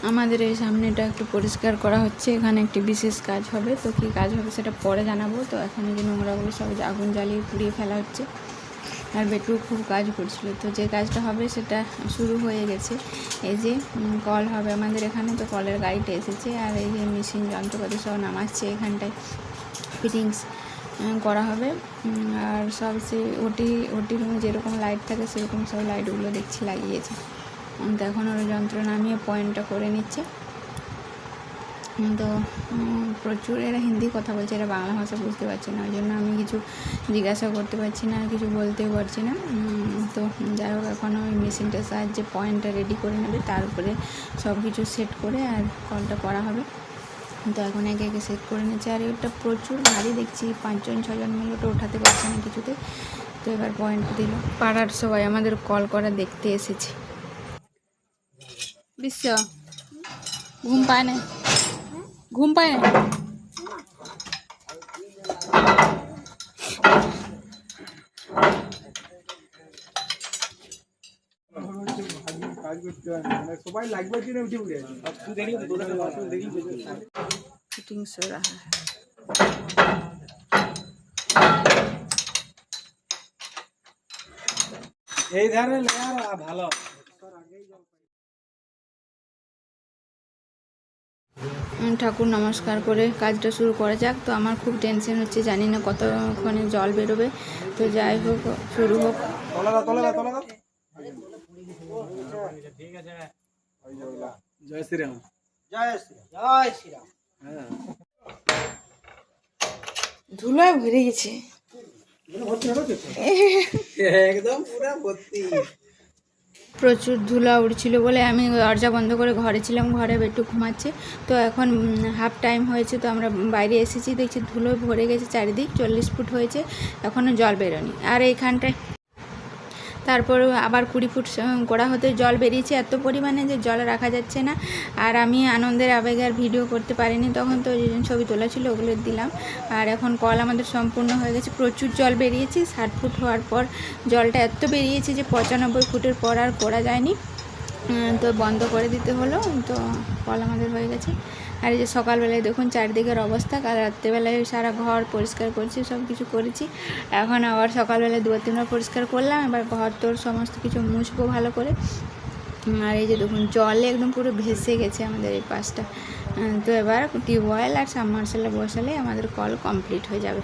আমাদের এই সামনেটা একটু পরিষ্কার করা হচ্ছে, এখানে একটি বিশেষ কাজ হবে। তো কী কাজ হবে সেটা পরে জানাবো। তো এখন এই যে নোংরাগুলো সব আগুন জ্বালিয়ে পুড়িয়ে ফেলা হচ্ছে। আর বেটু খুব কাজ করছিল। তো যে কাজটা হবে সেটা শুরু হয়ে গেছে। এই যে কল হবে আমাদের এখানে, তো কলের গাড়িটা এসেছে। আর এই যে মেশিন যন্ত্রপাতি সব নামাচ্ছে, এখানটায় ফিটিংস করা হবে। আর সব সে ওটি রুমে যেরকম লাইট থাকে সেরকম সব লাইটগুলো দেখছি লাগিয়েছে। তো এখন ওরা যন্ত্র নামিয়ে পয়েন্টটা করে নিচ্ছে। তো প্রচুর এরা হিন্দি কথা বলছে, এরা বাংলা ভাষা বুঝতে পারছে না, ওই জন্য আমি কিছু জিজ্ঞাসা করতে পারছি না, কিছু বলতেও পারছি না। তো যাই হোক, এখন ওই মেশিনটার সাহায্যে পয়েন্টটা রেডি করে নেবে, তার উপরে সব কিছু সেট করে আর কলটা করা হবে। তো এখন একে একে সেট করে নিচ্ছে। আর এটা প্রচুর ভারী দেখছি, 5-6জন মিলে ওটা ওঠাতে পারছে না কিছুতে। তো এবার পয়েন্ট দিল। পাড়ার সবাই আমাদের কল করা দেখতে এসেছে। বিশ্ব ঘুম পায় না, ঘুম পায় না। फिटिंग्स हो रहा है। ভালো ঠাকুর নমস্কার করে কাজটা শুরু করা যাক। তো আমার খুব টেনশন হচ্ছে, জানি না কতক্ষণে জল বেরোবে। তো যাই হোক, শুরু হোক। জয় শ্রীরাম, জয় শ্রীরাম, জয় শ্রীরাম। ধুলায় ভরে গেছে একদম পুরো ভর্তি। প্রচুর ধুলা উড়ছিল বলে আমি দরজা বন্ধ করে ঘরে ছিলাম, ঘরে একটু ঘুমাচ্ছে। তো এখন হাফ টাইম হয়েছে, তো আমরা বাইরে এসেছি, দেখছি ধুলো ভরে গেছে চারিদিক, 40 ফুট হয়েছে, এখনও জল বেরোনি। আর এইখানটায় তারপর আবার 20 ফুট করা হতে জল বেরিয়েছে এত পরিমাণে যে জল রাখা যাচ্ছে না। আর আমি আনন্দের আবেগের ভিডিও করতে পারিনি তখন, তো যে ছবি তোলা ছিল ওগুলো দিলাম। আর এখন কল আমাদের সম্পূর্ণ হয়ে গেছে, প্রচুর জল বেরিয়েছে। 60 ফুট হওয়ার পর জলটা এত বেরিয়েছে যে 95 ফুটের পর আর করা যায়নি, তো বন্ধ করে দিতে হলো। তো কল আমাদের হয়ে গেছে। আর এই যে সকালবেলায় দেখুন চারিদিকের অবস্থা, কাল রাত্রেবেলায় সারা ঘর পরিষ্কার করেছি, সব কিছু করেছি। এখন আবার সকালবেলায় 2-3বার পরিষ্কার করলাম, এবার ঘর তোর সমস্ত কিছু মুছবো ভালো করে। আর এই যে দেখুন জলে একদম পুরো ভেসে গেছে আমাদের এই পাশটা। তো এবার টিউবওয়েল আর সাবমার্সিবল বসালে আমাদের কল কমপ্লিট হয়ে যাবে।